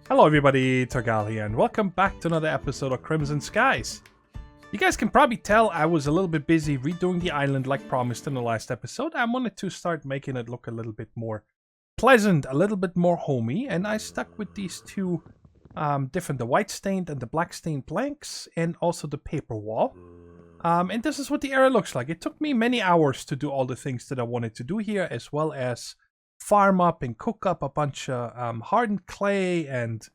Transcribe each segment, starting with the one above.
Hello everybody, Thorgal here, and welcome back to another episode of Crimson Skies. You guys can probably tell I was a little bit busy redoing the island like promised in the last episode. I wanted to start making it look a little bit more pleasant, a little bit more homey, and I stuck with these two different, the white stained and the black stained planks, and also the paper wall. And this is what the area looks like. It took me many hours to do all the things that I wanted to do here, as well as farm up and cook up a bunch of hardened clay and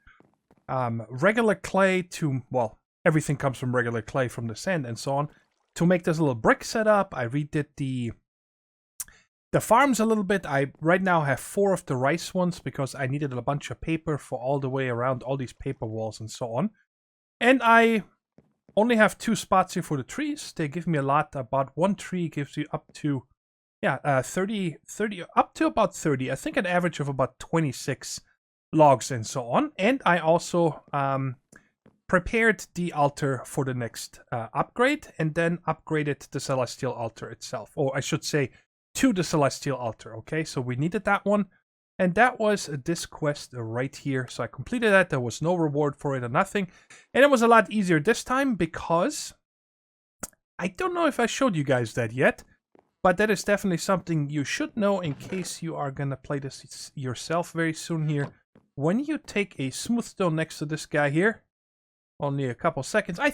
regular clay to, well, everything comes from regular clay from the sand and so on, to make this little brick setup. I redid the farms a little bit. I right now have 4 of the rice ones because I needed a bunch of paper for all the way around all these paper walls and so on. And I only have 2 spots here for the trees. They give me a lot. About 1 tree gives you up to 30, up to about 30. I think an average of about 26 logs and so on. And I also prepared the altar for the next upgrade, and then upgraded the celestial altar itself. Or I should say, to the celestial altar. Okay, so we needed that one. And that was this quest right here. So I completed that. There was no reward for it or nothing. And it was a lot easier this time because I don't know if I showed you guys that yet. But that is definitely something you should know in case you are going to play this yourself very soon here. When you take a smooth stone next to this guy here, only a couple seconds, I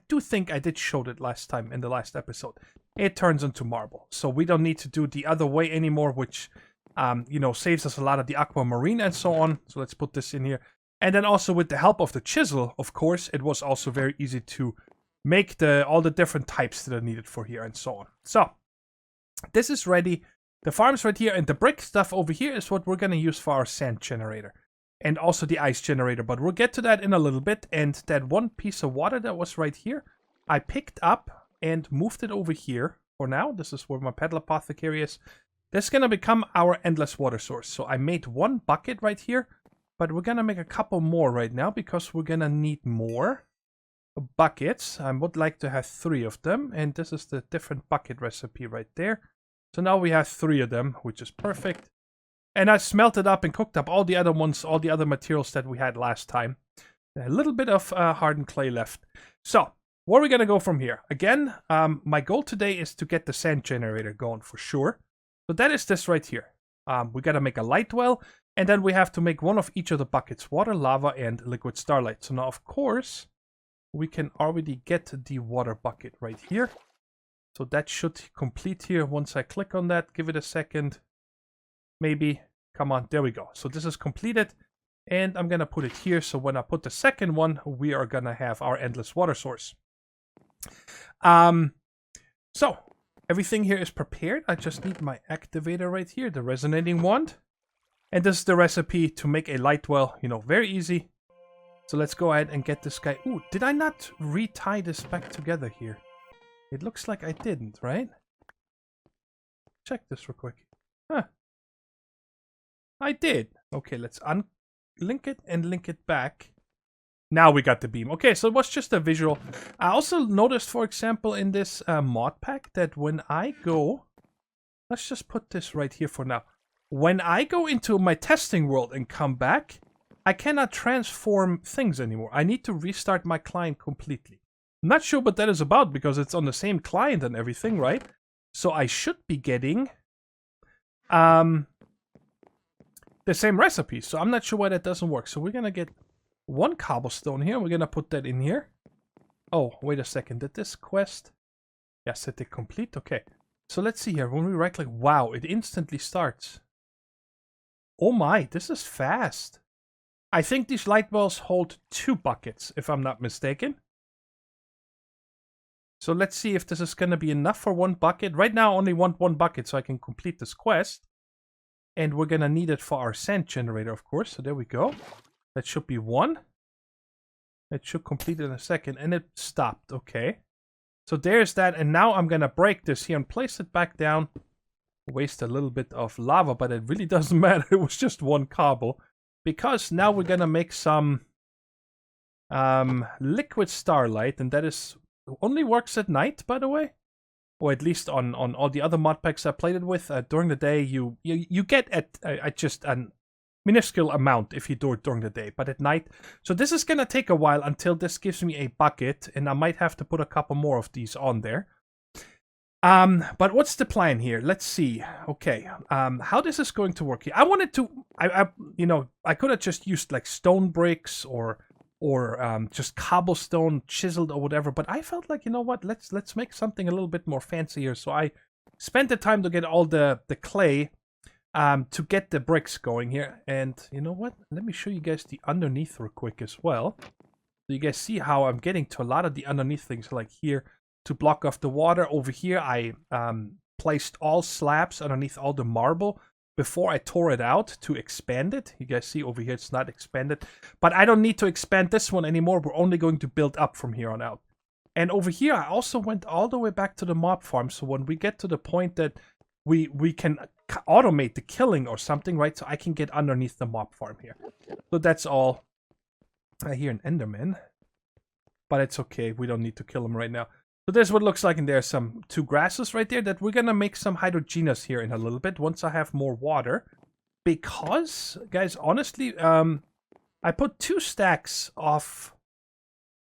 do think I did show that last time in the last episode. It turns into marble. So we don't need to do the other way anymore, which, saves us a lot of the aquamarine and so on. So let's put this in here. And then also with the help of the chisel, of course, it was also very easy to make all the different types that are needed for here and so on. So this is ready. The farm's right here, and the brick stuff over here is what we're going to use for our sand generator. And also the ice generator, but we'll get to that in a little bit. And that one piece of water that was right here, I picked up and moved it over here for now. This is where my pedal apothecary is. This is going to become our endless water source. So I made 1 bucket right here, but we're going to make a couple more right now because we're going to need more buckets. I would like to have 3 of them, and this is the different bucket recipe right there. So now we have 3 of them, which is perfect. And I smelted up and cooked up all the other ones, all the other materials that we had last time. A little bit of hardened clay left. So where are we going to go from here? Again, my goal today is to get the sand generator going for sure. So that is this right here. We got to make a light well, and then we have to make 1 of each of the buckets: water, lava, and liquid starlight. So now, of course, we can already get the water bucket right here. So that should complete here once I click on that. Give it a second. Maybe. Come on. There we go. So this is completed. And I'm going to put it here. So when I put the second one, we are going to have our endless water source. So everything here is prepared. I just need my activator right here, the resonating wand. And this is the recipe to make a light well. Very easy. So let's go ahead and get this guy. Ooh, did I not retie this back together here? It looks like I didn't, right? Check this real quick. Huh. I did. Okay, let's unlink it and link it back. Now we got the beam. Okay, so it was just a visual. I also noticed, for example, in this mod pack that when I go... Let's just put this right here for now. When I go into my testing world and come back, I cannot transform things anymore. I need to restart my client completely. I'm not sure what that is about because it's on the same client and everything, right? So I should be getting the same recipe. So I'm not sure why that doesn't work. So we're going to get 1 cobblestone here. We're going to put that in here. Oh, wait a second. Did this quest? Yes, it did complete. Okay. So let's see here. When we right click, wow, it instantly starts. Oh my, this is fast. I think these light wells hold 2 buckets, if I'm not mistaken. So let's see if this is going to be enough for 1 bucket. Right now, I only want 1 bucket so I can complete this quest. And we're going to need it for our sand generator, of course. So there we go. That should be 1. It should complete in a second. And it stopped. Okay. So there's that. And now I'm going to break this here and place it back down. Waste a little bit of lava, but it really doesn't matter. It was just 1 cobble. Because now we're going to make some liquid starlight. And that is only works at night, by the way. Or at least on all the other mod packs I played it with. During the day, you get at just an minuscule amount if you do it during the day, but at night. So this is going to take a while until this gives me a bucket, and I might have to put a couple more of these on there. But what's the plan here? Let's see. Okay, how this is going to work here. I wanted to, I could have just used like stone bricks or just cobblestone chiseled or whatever, but I felt like, you know what, let's make something a little bit more fancy here. So I spent the time to get all the clay to get the bricks going here. And you know what, let me show you guys the underneath real quick as well, so you guys see how I'm getting to a lot of the underneath things, like here to block off the water. Over here I placed all slabs underneath all the marble before I tore it out to expand it. You guys see over here it's not expanded, but I don't need to expand this one anymore. We're only going to build up from here on out. And over here I also went all the way back to the mob farm, so when we get to the point that we can automate the killing or something, right, so I can get underneath the mob farm here. So that's all. I hear an enderman, but it's okay, we don't need to kill him right now. So there's what it looks like, and there's some 2 grasses right there that we're gonna make some hydrogenous here in a little bit once I have more water. Because, guys, honestly, I put 2 stacks of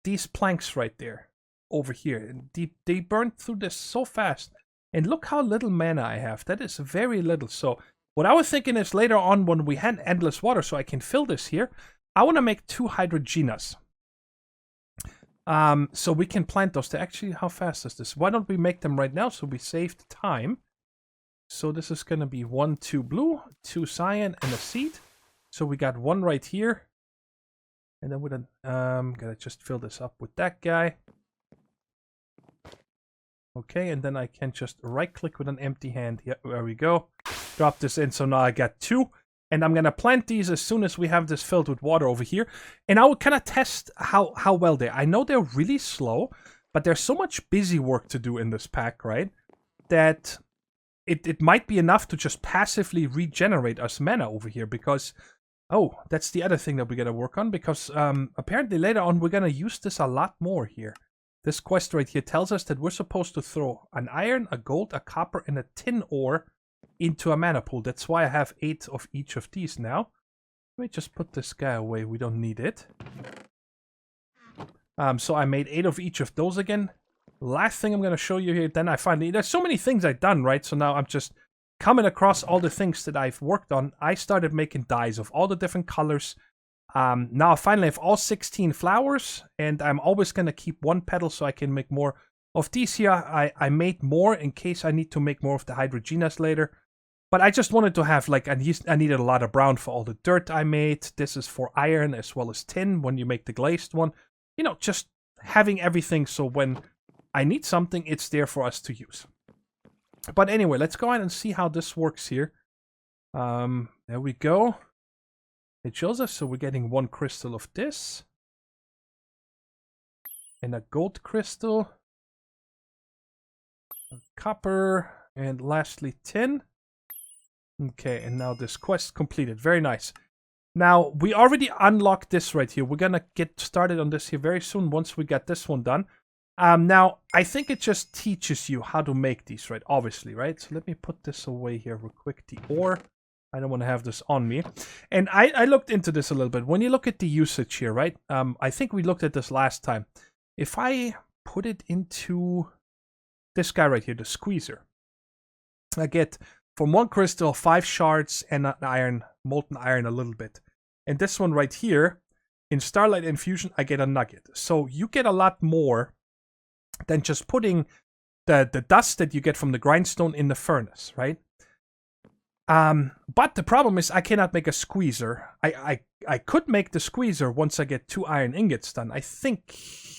these planks right there over here, and they burned through this so fast. And look how little mana I have. That is very little. So what I was thinking is later on when we had endless water, so I can fill this here, I want to make 2 hydrogenous. So we can plant those. Actually, how fast is this? Why don't we make them right now so we saved time? So this is going to be 1, 2 blue, 2 cyan, and a seed. So we got 1 right here. And then we're gonna just fill this up with that guy. Okay, and then I can just right-click with an empty hand. Yep, there we go. Drop this in, so now I got 2. And I'm going to plant these as soon as we have this filled with water over here. And I will kind of test how well they are. I know they're really slow, but there's so much busy work to do in this pack, right? That it might be enough to just passively regenerate us mana over here. Because, oh, that's the other thing that we're going to work on. Because apparently later on we're going to use this a lot more here. This quest right here tells us that we're supposed to throw an iron, a gold, a copper, and a tin ore into a mana pool. That's why I have 8 of each of these now. Let me just put this guy away. We don't need it. So I made 8 of each of those again. Last thing I'm going to show you here, then I finally... There's so many things I've done, right? So now I'm just coming across all the things that I've worked on. I started making dyes of all the different colors. Now I finally have all 16 flowers, and I'm always going to keep 1 petal so I can make more of these here. I made more in case I need to make more of the hydrogenous later. But I just wanted to have, like, I needed a lot of brown for all the dirt I made. This is for iron as well as tin when you make the glazed one. You know, just having everything so when I need something, it's there for us to use. But anyway, let's go ahead and see how this works here. There we go. It shows us, so we're getting 1 crystal of this. And a gold crystal. A copper. And lastly, tin. Okay, and now this quest completed. Very nice. Now, we already unlocked this right here. We're gonna get started on this here very soon once we get this one done. Now, I think it just teaches you how to make these, right? Obviously, right? So let me put this away here real quick. The ore. I don't want to have this on me. And I looked into this a little bit. When you look at the usage here, right? I think we looked at this last time. If I put it into this guy right here, the squeezer, I get from 1 crystal 5 shards and an iron, molten iron a little bit. And this one right here, in Starlight Infusion, I get a nugget. So you get a lot more than just putting the dust that you get from the grindstone in the furnace, right? But the problem is I cannot make a squeezer. I could make the squeezer once I get 2 iron ingots done. I think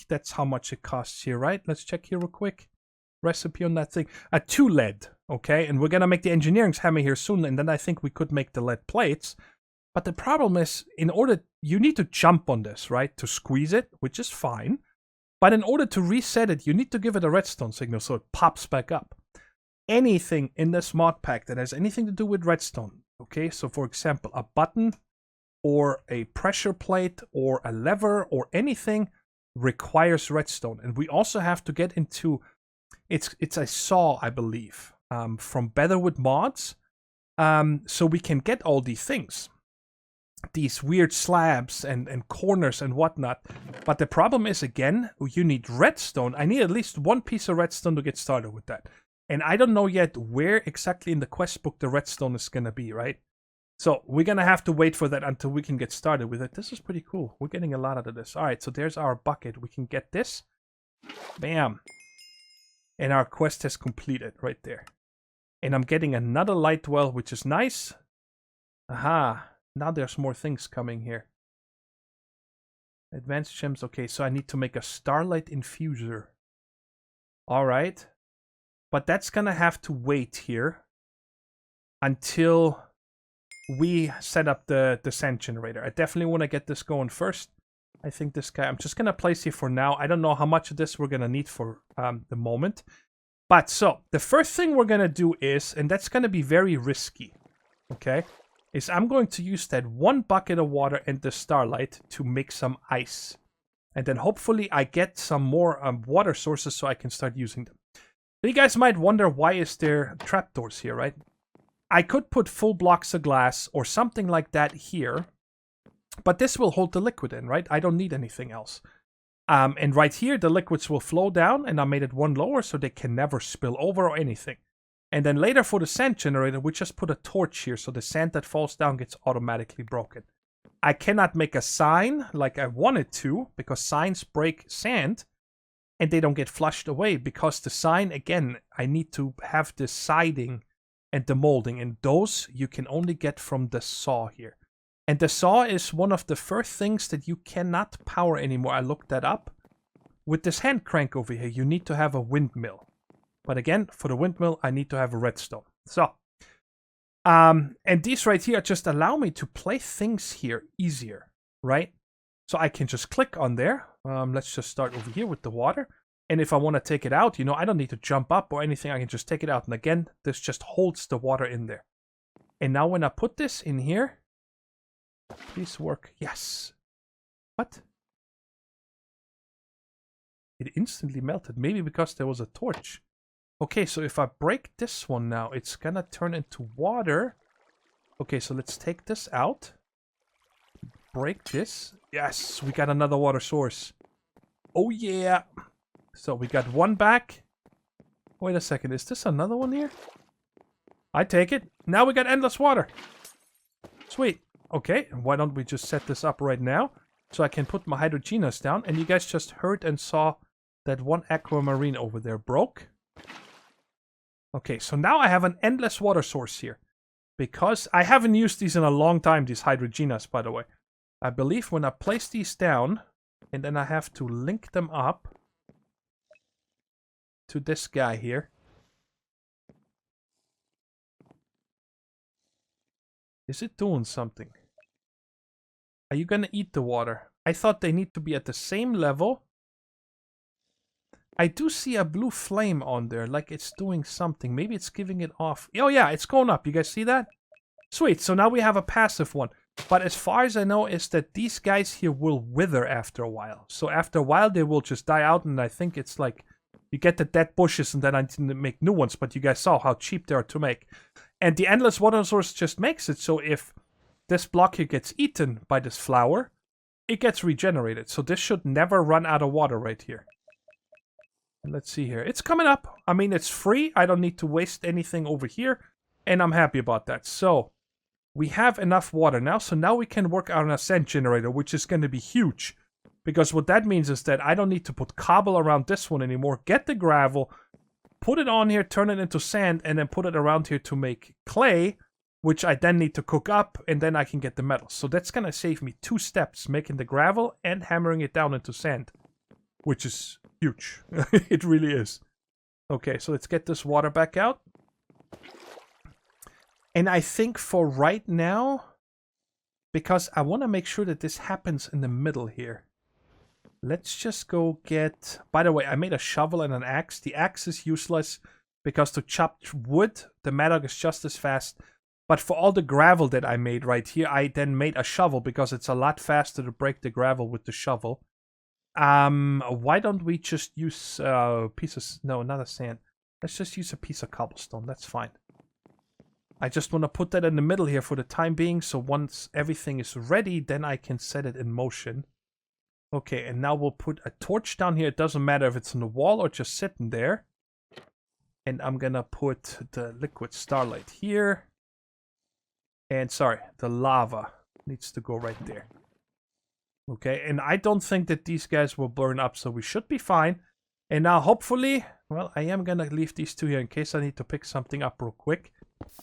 that's how much it costs here, right? Let's check here real quick. Recipe on that thing. 2 lead, okay? And we're gonna make the engineering's hammer here soon, and then I think we could make the lead plates. But the problem is, you need to jump on this, right? To squeeze it, which is fine. But in order to reset it, you need to give it a redstone signal so it pops back up. Anything in this mod pack that has anything to do with redstone, okay? So for example, a button or a pressure plate or a lever or anything requires redstone. And we also have to get into, it's a saw, I believe, from Better with Mods. So we can get all these things. these weird slabs and corners and whatnot. But the problem is, again, you need redstone. I need at least one piece of redstone to get started with that. And I don't know yet where exactly in the quest book the redstone is going to be, right? So we're going to have to wait for that until we can get started with it. This is pretty cool. We're getting a lot out of this. All right, so there's our bucket. We can get this. Bam. And our quest has completed right there. And I'm getting another light well, which is nice. Aha. Now there's more things coming here. Advanced gems. Okay, so I need to make a Starlight Infuser. Alright. But that's gonna have to wait here until we set up the sand generator. I definitely want to get this going first. I think this guy, I'm just gonna place here for now. I don't know how much of this we're gonna need for the moment. But so, the first thing we're gonna do is, and that's gonna be very risky, okay? Is I'm going to use that one bucket of water and the starlight to make some ice. And then hopefully I get some more water sources so I can start using them. So you guys might wonder, why is there trapdoors here, right? I could put full blocks of glass or something like that here. But this will hold the liquid in, right? I don't need anything else. And right here, the liquids will flow down, and I made it one lower so they can never spill over or anything. And then later for the sand generator, we just put a torch here so the sand that falls down gets automatically broken. I cannot make a sign like I wanted to, because signs break sand and they don't get flushed away, because the sign, again, I need to have the siding and the molding, and those you can only get from the saw here. And the saw is one of the first things that you cannot power anymore. I looked that up. With this hand crank over here, you need to have a windmill. But again, for the windmill, I need to have a redstone. So, and these right here just allow me to place things here easier, right? So I can just click on there. Let's just start over here with the water. And if I want to take it out, you know, I don't need to jump up or anything. I can just take it out. And again, this just holds the water in there. And now when I put this in here, please work. Yes. What? It instantly melted. Maybe because there was a torch. Okay, so if I break this one now, it's gonna turn into water. Okay, so let's take this out. Break this. Yes, we got another water source. Oh yeah. So we got one back. Wait a second, is this another one here? I take it. Now we got endless water. Sweet. Okay, and why don't we just set this up right now? So I can put my hydrogenas down. And you guys just heard and saw that one aquamarine over there broke. Okay, so now I have an endless water source here. Because I haven't used these in a long time, these hydrogenas, by the way. I believe when I place these down, and then I have to link them up to this guy here. Is it doing something? Are you gonna eat the water? I thought they need to be at the same level. I do see a blue flame on there, like it's doing something. Maybe it's giving it off. Oh yeah, it's going up. You guys see that? Sweet, so now we have a passive one. But as far as I know is that these guys here will wither after a while. So after a while they will just die out, and I think it's like you get the dead bushes and then I didn't make new ones, but you guys saw how cheap they are to make. And the endless water source just makes it so if this block here gets eaten by this flower, it gets regenerated. So this should never run out of water right here. And let's see here. It's coming up. I mean, it's free. I don't need to waste anything over here. And I'm happy about that. So we have enough water now. So now we can work on a sand generator, which is going to be huge. Because what that means is that I don't need to put cobble around this one anymore. Get the gravel, put it on here, turn it into sand, and then put it around here to make clay, which I then need to cook up, and then I can get the metal. So that's going to save me 2 steps, making the gravel and hammering it down into sand, which is huge. It really is. Okay, so let's get this water back out. And I think for right now, because I want to make sure that this happens in the middle here, let's just go get... By the way, I made a shovel and an axe. The axe is useless because to chop wood, the mattock is just as fast. But for all the gravel that I made right here, I then made a shovel because it's a lot faster to break the gravel with the shovel. Why don't we just use pieces? No, not a sand. Let's just use a piece of cobblestone. That's fine. I just want to put that in the middle here for the time being, so once everything is ready, then I can set it in motion. Okay, and now we'll put a torch down here. It doesn't matter if it's on the wall or just sitting there. And I'm gonna put the liquid starlight here. And sorry, the lava needs to go right there. Okay, and I don't think that these guys will burn up, so we should be fine. And now hopefully, well, I am gonna leave these two here in case I need to pick something up real quick.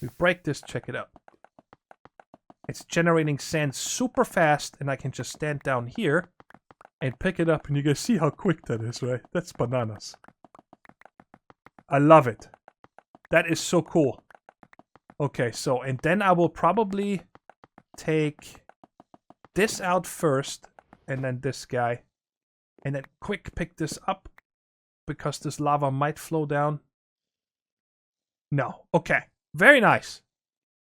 We break this, check it out. It's generating sand super fast, and I can just stand down here and pick it up, and you guys see how quick that is, right? That's bananas. I love it. That is so cool. Okay, so, and then I will probably take this out first, and then this guy, and then quick pick this up, because this lava might flow down. No. Okay. Very nice.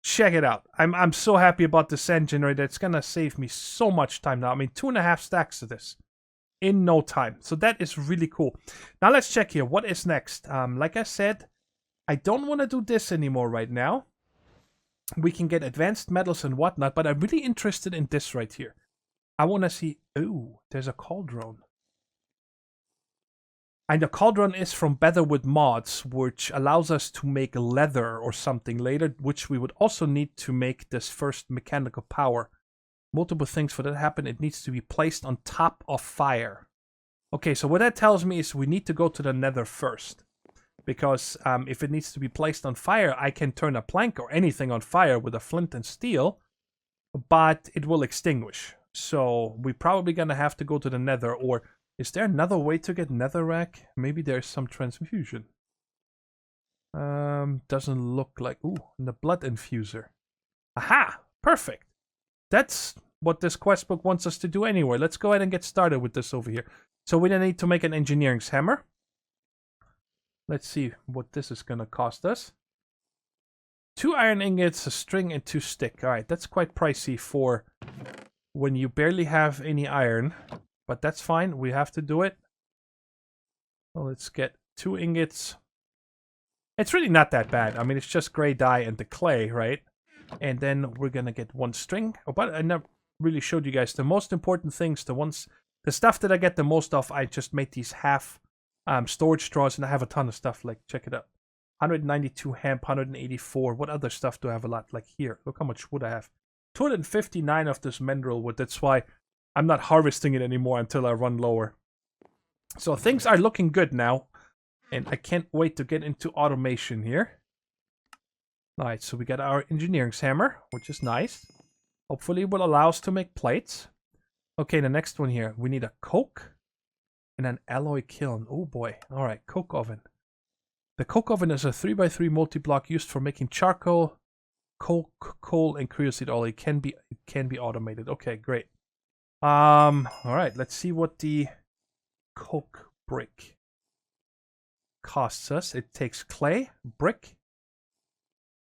Check it out. I'm so happy about the sand generator. It's gonna save me so much time now. I mean, 2.5 stacks of this in no time. So that is really cool. Now let's check here. What is next? Like I said, I don't want to do this anymore right now. We can get advanced metals and whatnot, but I'm really interested in this right here. I want to see... Ooh, there's a cauldron. And the cauldron is from Beatherwood Mods, which allows us to make leather or something later, which we would also need to make this first mechanical power. Multiple things for that to happen. It needs to be placed on top of fire. Okay, so what that tells me is we need to go to the nether first. Because if it needs to be placed on fire, I can turn a plank or anything on fire with a flint and steel, but it will extinguish. So we're probably going to have to go to the nether, or... Is there another way to get netherrack? Maybe there's some transfusion. Doesn't look like... Ooh, the blood infuser. Aha! Perfect! That's what this quest book wants us to do anyway. Let's go ahead and get started with this over here. So we then need to make an engineering's hammer. Let's see what this is going to cost us. 2 iron ingots, a string, and 2 stick. Alright, that's quite pricey for when you barely have any iron. But that's fine. We have to do it. Well, let's get 2 ingots. It's really not that bad. I mean, it's just gray dye and the clay, right? And then we're going to get 1 string. Oh, but I never really showed you guys the most important things. The stuff that I get the most of, I just made these half storage straws, and I have a ton of stuff. Like, check it out. 192 hemp, 184. What other stuff do I have a lot? Like here. Look how much wood I have. 259 of this mineral wood. That's why I'm not harvesting it anymore until I run lower. So things are looking good now. And I can't wait to get into automation here. Alright, so we got our engineering's hammer, which is nice. Hopefully it will allow us to make plates. Okay, the next one here. We need a coke and an alloy kiln. Oh boy. Alright, coke oven. The coke oven is a 3x3 multi-block used for making charcoal, coke, coal, and creosote oil. It can be automated. Okay, great. Alright, let's see what the coke brick costs us. It takes clay, brick,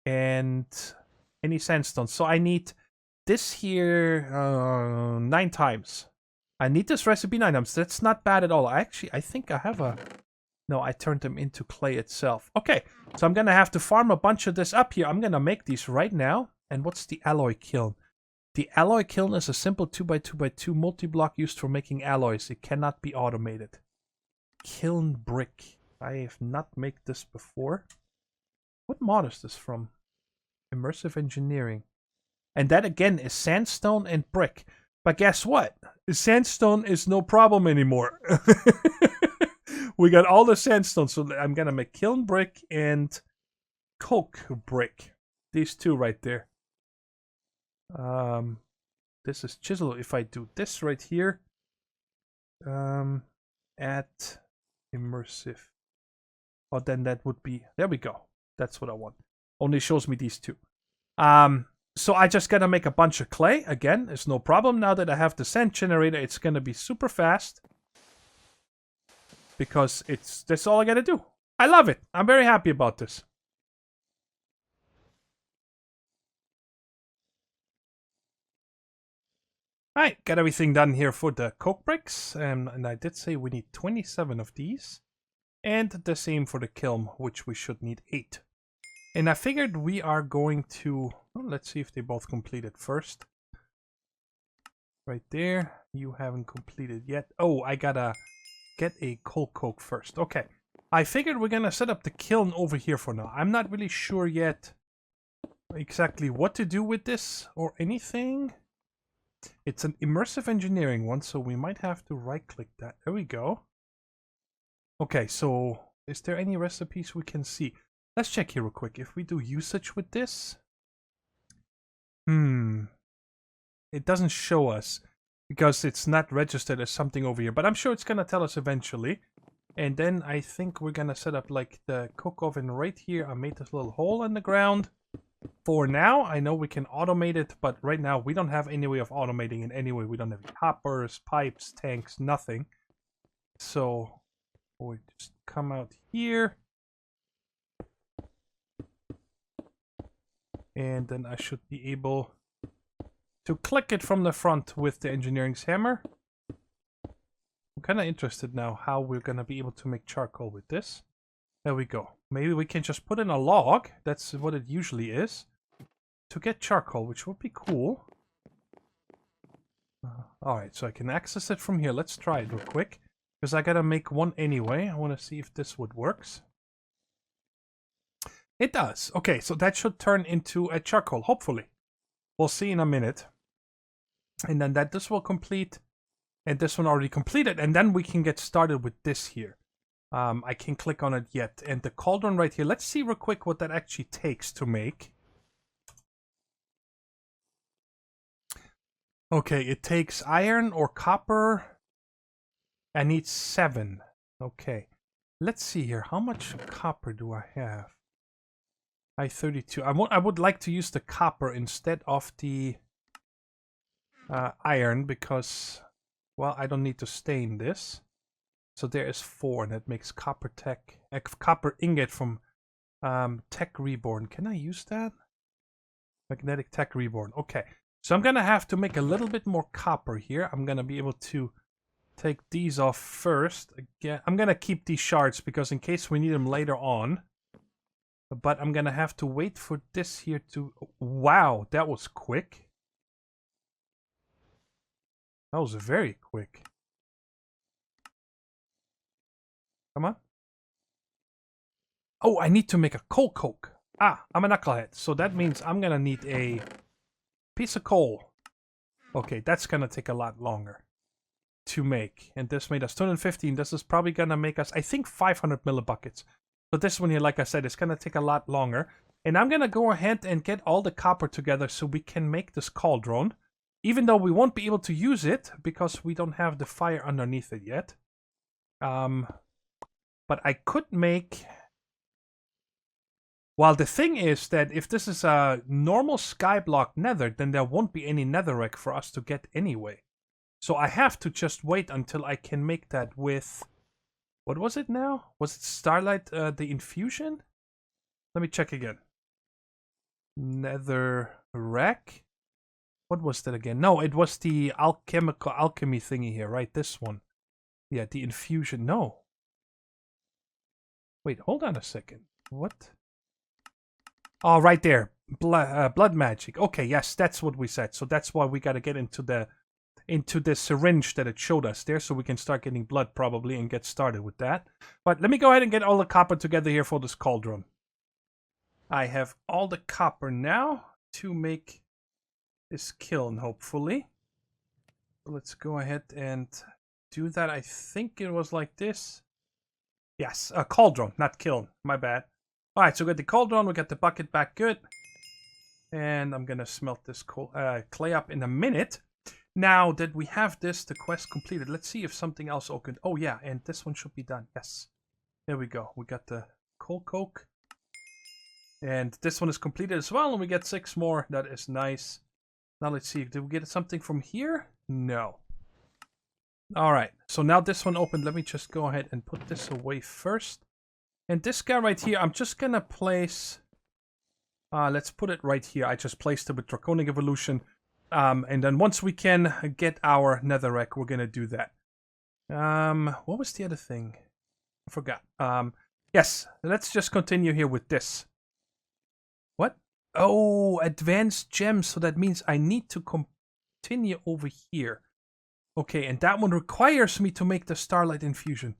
and any sandstone. So I need this here 9 times. I need this recipe 9 times. That's not bad at all. I think I have a... No, I turned them into clay itself. Okay, so I'm gonna have to farm a bunch of this up here. I'm gonna make these right now. And what's the alloy kiln? The alloy kiln is a simple 2x2x2 multi-block used for making alloys. It cannot be automated. Kiln Brick. I have not made this before. What mod is this from? Immersive Engineering. And that again is sandstone and brick. But guess what? Sandstone is no problem anymore. We got all the sandstone. So I'm going to make Kiln Brick and Coke Brick. These two right there. This is chisel. If I do this right here, add immersive. Oh, then that would be, there we go. That's what I want. Only shows me these two. So I just gotta make a bunch of clay. Again, it's no problem. Now that I have the sand generator, it's gonna be super fast. Because that's all I gotta do. I love it. I'm very happy about this. Alright, got everything done here for the coke bricks, and I did say we need 27 of these. And the same for the kiln, which we should need 8. And I figured we are going to... Well, let's see if they both completed first. Right there. You haven't completed yet. Oh, I gotta get a coal coke first. Okay. I figured we're gonna set up the kiln over here for now. I'm not really sure yet exactly what to do with this or anything. It's an immersive engineering one, so we might have to right-click that. There we go. Okay, so is there any recipes we can see? Let's check here real quick. If we do usage with this... It doesn't show us because it's not registered as something over here. But I'm sure it's going to tell us eventually. And then I think we're going to set up like the cook oven right here. I made this little hole in the ground. For now, I know we can automate it, but right now we don't have any way of automating it anyway. We don't have hoppers, pipes, tanks, nothing. So we just come out here. And then I should be able to click it from the front with the engineering's hammer. I'm kind of interested now how we're going to be able to make charcoal with this. There we go. Maybe we can just put in a log. That's what it usually is. To get charcoal, which would be cool. Alright, so I can access it from here. Let's try it real quick. Because I gotta make one anyway. I want to see if this would works. It does. Okay, so that should turn into a charcoal, hopefully. We'll see in a minute. And then this will complete. And this one already completed. And then we can get started with this here. I can click on it yet. And the cauldron right here. Let's see real quick what that actually takes to make. Okay, it takes iron or copper. I need 7. Okay. Let's see here. How much copper do I have? I 32. I would like to use the copper instead of the iron because, well, I don't need to stain this. So there is 4, and that makes copper tech, copper ingot from Tech Reborn. Can I use that? Magnetic Tech Reborn. Okay, so I'm gonna have to make a little bit more copper here. I'm gonna be able to take these off first. Again, I'm gonna keep these shards because in case we need them later on. But I'm gonna have to wait for this here to... Wow, that was quick. That was very quick. Come on. Oh, I need to make a coal coke. Ah, I'm a knucklehead. So that means I'm gonna need a piece of coal. Okay, that's gonna take a lot longer to make. And this made us 215. This is probably gonna make us, I think, 500 millibuckets. So this one here, like I said, is gonna take a lot longer. And I'm gonna go ahead and get all the copper together so we can make this cauldron. Even though we won't be able to use it because we don't have the fire underneath it yet. But I could make... Well, the thing is that if this is a normal skyblock nether, then there won't be any netherrack for us to get anyway. So I have to just wait until I can make that with... What was it now? Was it Starlight, the Infusion? Let me check again. Netherrack? What was that again? No, it was the alchemy thingy here, right? This one. Yeah, the Infusion. No. Wait, hold on a second. What? Oh, right there. Blood magic. Okay, yes, that's what we said. So that's why we gotta get into the syringe that it showed us there, so we can start getting blood probably and get started with that. But let me go ahead and get all the copper together here for this cauldron. I have all the copper now to make this kiln, hopefully. Let's go ahead and do that. I think it was like this. Yes, a cauldron, not kiln. My bad. Alright, so we got the cauldron, we got the bucket back good. And I'm gonna smelt this clay up in a minute. Now that we have this, the quest completed, let's see if something else opened. Oh yeah, and this one should be done. Yes. There we go. We got the coal coke. And this one is completed as well, and we get 6 more. That is nice. Now let's see, did we get something from here? No. Alright, so now this one opened. Let me just go ahead and put this away first. And this guy right here, I'm just gonna place... let's put it right here. I just placed it with Draconic Evolution. And then once we can get our netherrack, we're gonna do that. What was the other thing? I forgot. Yes, let's just continue here with this. Oh, advanced gems. So that means I need to continue over here. Okay, and that one requires me to make the Starlight Infusion.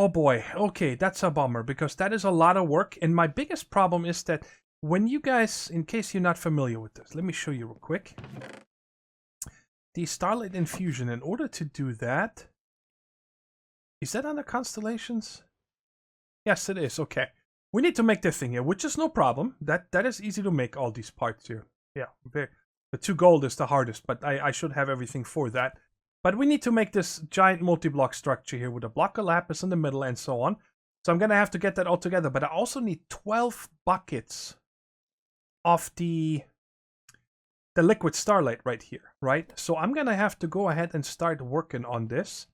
Oh boy, okay, that's a bummer because that is a lot of work. And my biggest problem is that when you guys, in case you're not familiar with this, let me show you real quick. The Starlight Infusion, in order to do that, is that under constellations? Yes, it is, okay. We need to make this thing here, which is no problem. That is easy to make, all these parts here. Yeah, the 2 gold is the hardest, but I should have everything for that. But we need to make this giant multi-block structure here with a block of lapis in the middle and so on. So I'm going to have to get that all together. But I also need 12 buckets of the liquid starlight right here, right? So I'm going to have to go ahead and start working on this.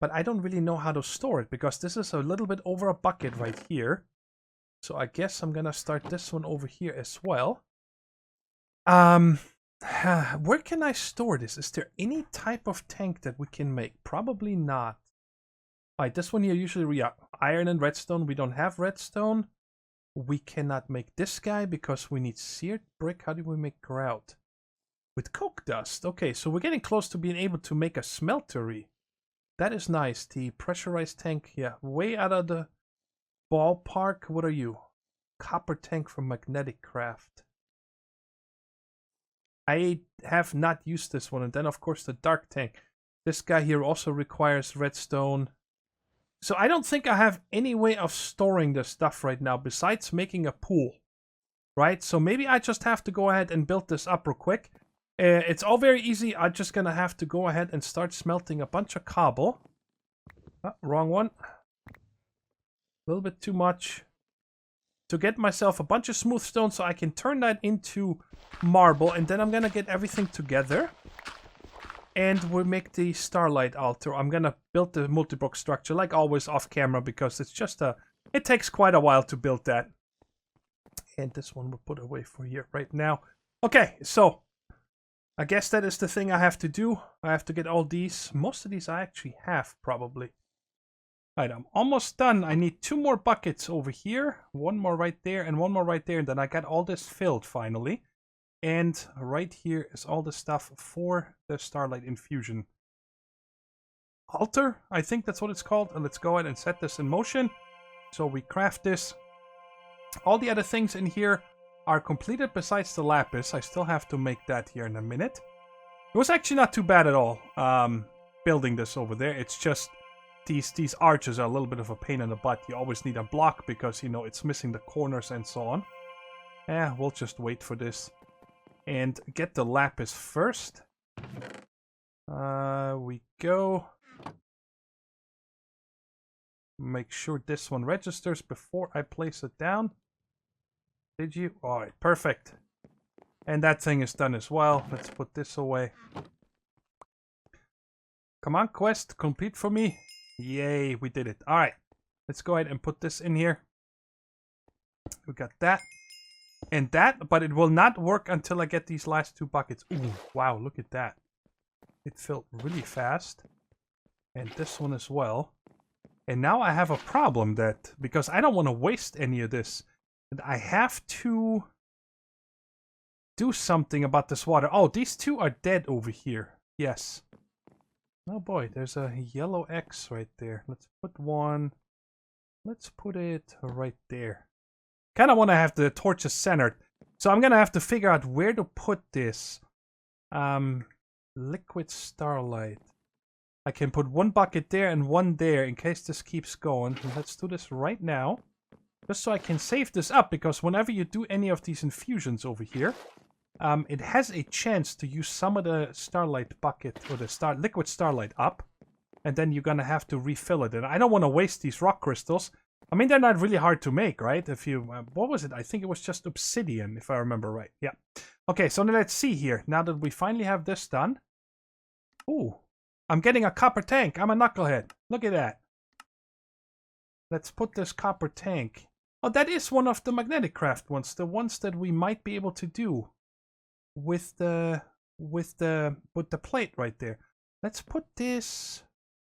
But I don't really know how to store it because this is a little bit over a bucket right here. So I guess I'm going to start this one over here as well. Where can I store this? Is there any type of tank that we can make? Probably not. Alright, this one here usually iron and redstone. We don't have redstone. We cannot make this guy because we need seared brick. How do we make grout? With coke dust. Okay, so we're getting close to being able to make a smeltery. That is nice. The pressurized tank, yeah, way out of the ballpark. What are you? Copper tank from Magnetic Craft. I have not used this one. And then, of course, the dark tank. This guy here also requires redstone. So I don't think I have any way of storing this stuff right now besides making a pool. Right? So maybe I just have to go ahead and build this up real quick. It's all very easy. I'm just going to have to go ahead and start smelting a bunch of cobble. Oh, wrong one. A little bit too much. To get myself a bunch of smooth stone so I can turn that into marble. And then I'm going to get everything together. And we'll make the Starlight Altar. I'm going to build the multi-block structure like always off camera because it's just it takes quite a while to build that. And this one we'll put away for here right now. Okay, so I guess that is the thing I have to do. I have to get all these. Most of these I actually have probably. Alright, I'm almost done. I need 2 more buckets over here. 1 more right there and 1 more right there. And then I got all this filled finally. And right here is all the stuff for the Starlight Infusion. Altar, I think that's what it's called. And let's go ahead and set this in motion. So we craft this. All the other things in here are completed besides the lapis. I still have to make that here in a minute. It was actually not too bad at all building this over there. It's just these arches are a little bit of a pain in the butt. You always need a block because, you know, it's missing the corners and so on. We'll just wait for this. And get the lapis first. We go. Make sure this one registers before I place it down. Did you? Alright, perfect. And that thing is done as well. Let's put this away. Come on, quest, complete for me. Yay, we did it. Alright, let's go ahead and put this in here. We got that. And that, but it will not work until I get these last 2 buckets. Ooh, wow, look at that. It filled really fast. And this one as well. And now I have a problem that, because I don't want to waste any of this, and I have to do something about this water. Oh, these 2 are dead over here. Yes. Oh boy, there's a yellow X right there. Let's put one. Let's put it right there. Kind of want to have the torches centered. So I'm going to have to figure out where to put this. Liquid starlight. I can put 1 bucket there and 1 there in case this keeps going. Let's do this right now. Just so I can save this up, because whenever you do any of these infusions over here, it has a chance to use some of the starlight bucket or the liquid starlight up. And then you're going to have to refill it. And I don't want to waste these rock crystals. I mean, they're not really hard to make, right? If you, what was it? I think it was just obsidian, if I remember right. Yeah. Okay, so now let's see here. Now that we finally have this done. Ooh, I'm getting a copper tank. I'm a knucklehead. Look at that. Let's put this copper tank. Oh, that is one of the magnetic craft ones. The ones that we might be able to do with the plate right there. Let's put this.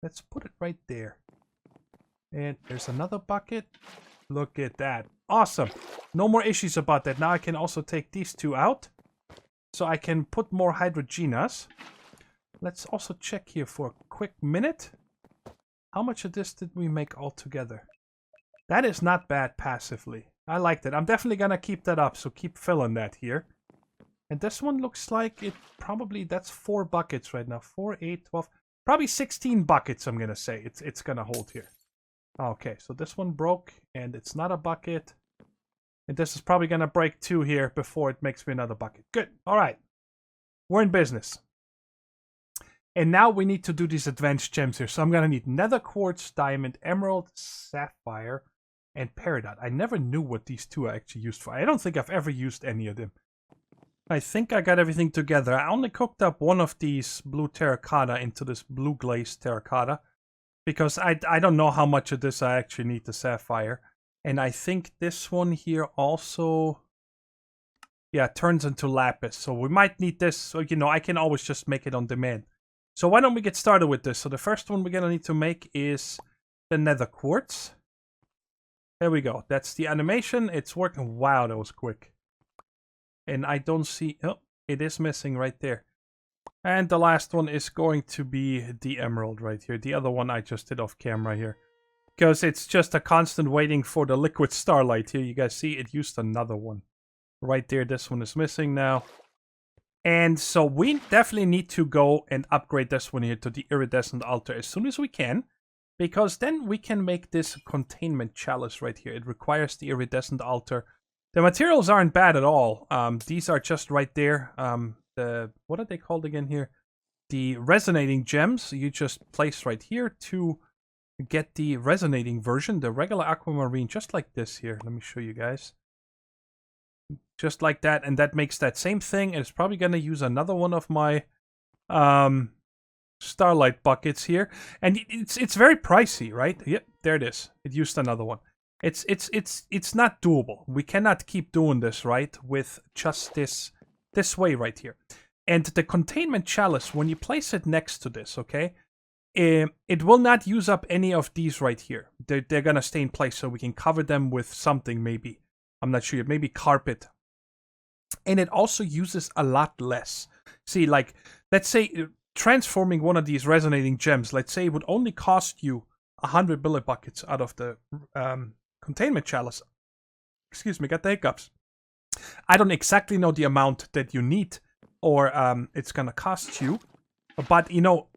Let's put it right there. And there's another bucket. Look at that. Awesome. No more issues about that. Now I can also take these two out. So I can put more hydrogenas. Let's also check here for a quick minute. How much of this did we make altogether? That is not bad passively. I like that. I'm definitely going to keep that up. So keep filling that here. And this one looks like it probably, that's 4 buckets right now. 4, 8, 12, probably 16 buckets, I'm going to say. It's going to hold here. Okay, so this one broke and it's not a bucket. And this is probably going to break 2 here before it makes me another bucket. Good. All right. We're in business. And now we need to do these advanced gems here. So I'm going to need nether quartz, diamond, emerald, sapphire, and peridot. I never knew what these 2 are actually used for. I don't think I've ever used any of them. I think I got everything together. I only cooked up one of these blue terracotta into this blue glazed terracotta. Because I don't know how much of this I actually need the sapphire. And I think this one here also, yeah, turns into lapis. So we might need this. So, you know, I can always just make it on demand. So why don't we get started with this? So the first one we're going to need to make is the nether quartz. There we go. That's the animation. It's working. Wow, that was quick. And I don't see... Oh, it is missing right there. And the last one is going to be the emerald right here. The other one I just did off camera here. Because it's just a constant waiting for the liquid starlight here. You guys see it used another one. Right there, this one is missing now. And so we definitely need to go and upgrade this one here to the iridescent altar as soon as we can. Because then we can make this containment chalice right here. It requires the iridescent altar. The materials aren't bad at all. These are just right there. What are they called again here? The resonating gems. You just place right here to get the resonating version. The regular aquamarine, just like this here. Let me show you guys. Just like that. And that makes that same thing. And it's probably going to use another one of my starlight buckets here. And it's very pricey, right? Yep, there it is. It used another one. It's not doable. We cannot keep doing this, right? With just this way right here. And the containment chalice, when you place it next to this, okay, it will not use up any of these right here. They're gonna stay in place, so we can cover them with something maybe. I'm not sure, maybe carpet. And it also uses a lot less. See, like, let's say transforming one of these resonating gems, let's say it would only cost you 100 billet buckets out of the containment chalice. Excuse me, got the hiccups. I don't exactly know the amount that you need or it's gonna cost you. But, you know,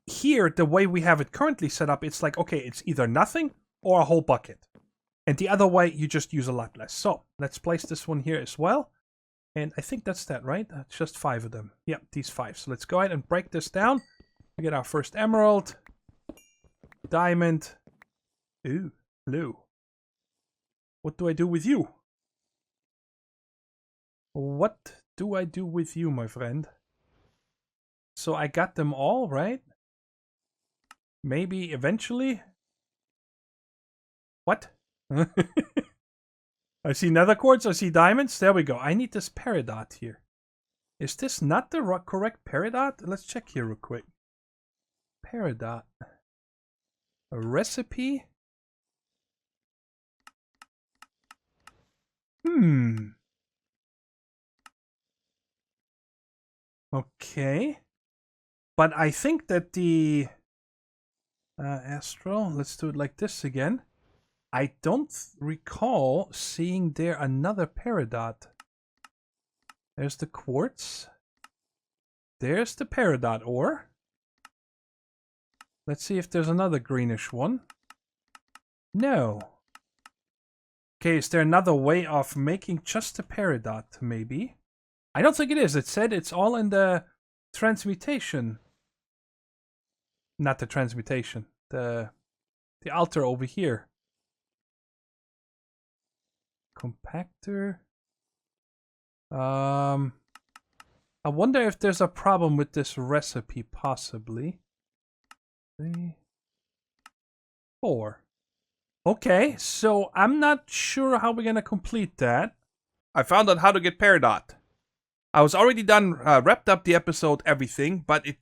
here, the way we have it currently set up, it's like, okay, it's either nothing or a whole bucket. And the other way, you just use a lot less. So, let's place this one here as well. And I think that's that, right? That's just 5 of them. Yep, these 5. So let's go ahead and break this down. We get our first emerald. Diamond. Ooh, blue. What do I do with you? What do I do with you, my friend? So I got them all, right? Maybe eventually? What? I see nether quartz, I see diamonds. There we go. I need this peridot here. Is this not the correct peridot? Let's check here real quick. Peridot. A recipe? Okay. But I think that the... Astral, let's do it like this again. I don't recall seeing there another peridot. There's the quartz. There's the peridot ore. Let's see if there's another greenish one. No. Okay, is there another way of making just a peridot, maybe? I don't think it is. It said it's all in the transmutation. Not the transmutation. The altar over here. Compactor. I wonder if there's a problem with this recipe, possibly. 3, 4. Okay, so I'm not sure how we're gonna complete that. I found out how to get peridot. I was already done, wrapped up the episode, everything, but it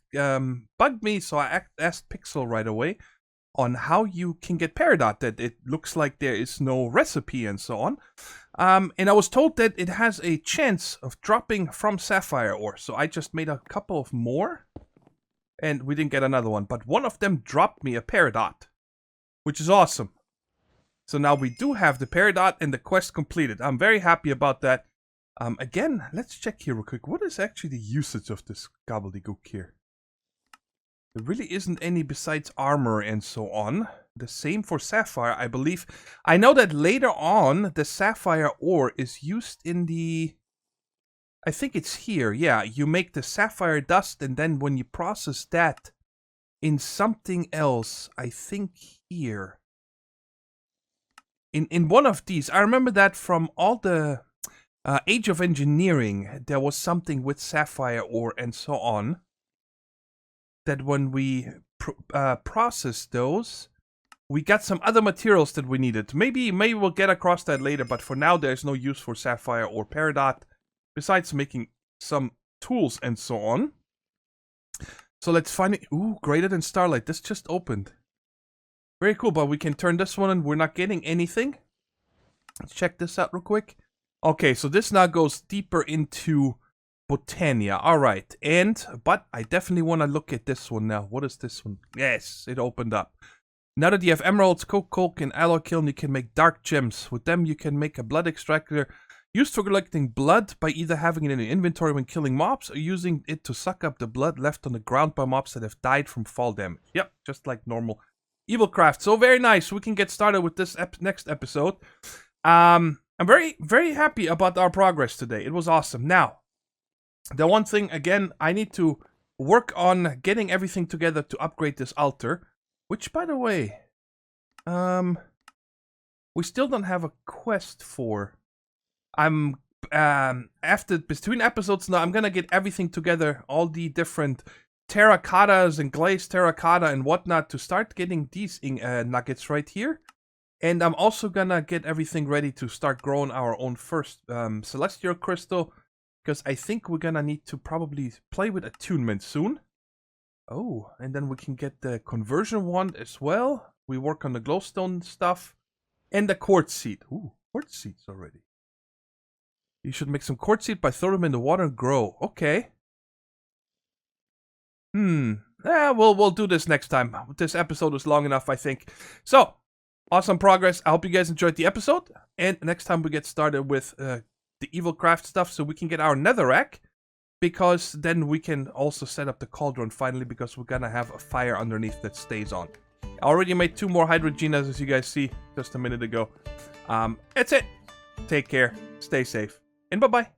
bugged me, so I asked Pixel right away on how you can get peridot, that it looks like there is no recipe and so on. And I was told that it has a chance of dropping from sapphire ore, so I just made a couple of more, and we didn't get another one, but one of them dropped me a peridot, which is awesome. So now we do have the peridot and the quest completed. I'm very happy about that. Again, let's check here real quick. What is actually the usage of this gobbledygook here? There really isn't any besides armor and so on. The same for sapphire, I believe. I know that later on, the sapphire ore is used in the... I think it's here. Yeah, you make the sapphire dust, and then when you process that in something else, I think here. In one of these, I remember that from all the Age of Engineering, there was something with sapphire ore and so on. That when we processed those, we got some other materials that we needed. Maybe we'll get across that later, but for now there's no use for sapphire or peridot, besides making some tools and so on. So let's find it. Ooh, greater than Starlight. This just opened. Very cool, but we can turn this one and we're not getting anything. Let's check this out real quick. Okay, so this now goes deeper into Botania. Alright, but I definitely want to look at this one now. What is this one? Yes, it opened up. Now that you have emeralds, coke, and alloy kiln, you can make dark gems. With them, you can make a blood extractor used for collecting blood by either having it in your inventory when killing mobs or using it to suck up the blood left on the ground by mobs that have died from fall damage. Yep, just like normal evil craft. So very nice. We can get started with this next episode. I'm very, very happy about our progress today. It was awesome. Now, the one thing, again, I need to work on getting everything together to upgrade this altar. Which, by the way, we still don't have a quest for. Between episodes now, I'm gonna get everything together, all the different terracottas and glazed terracotta and whatnot, to start getting these nuggets right here. And I'm also gonna get everything ready to start growing our own first celestial crystal. Because I think we're gonna need to probably play with attunement soon. Oh, and then we can get the conversion wand as well. We work on the glowstone stuff. And the quartz seed. Ooh, quartz seeds already. You should make some quartz seed by throwing them in the water and grow. Okay. Yeah, we'll do this next time. This episode is long enough, I think. So, awesome progress. I hope you guys enjoyed the episode. And next time we get started with the evil craft stuff, so we can get our netherrack, because then we can also set up the cauldron finally, because we're gonna have a fire underneath that stays on. I already made 2 more hydrogenas, as you guys see just a minute ago. That's it. Take care, stay safe, and bye-bye.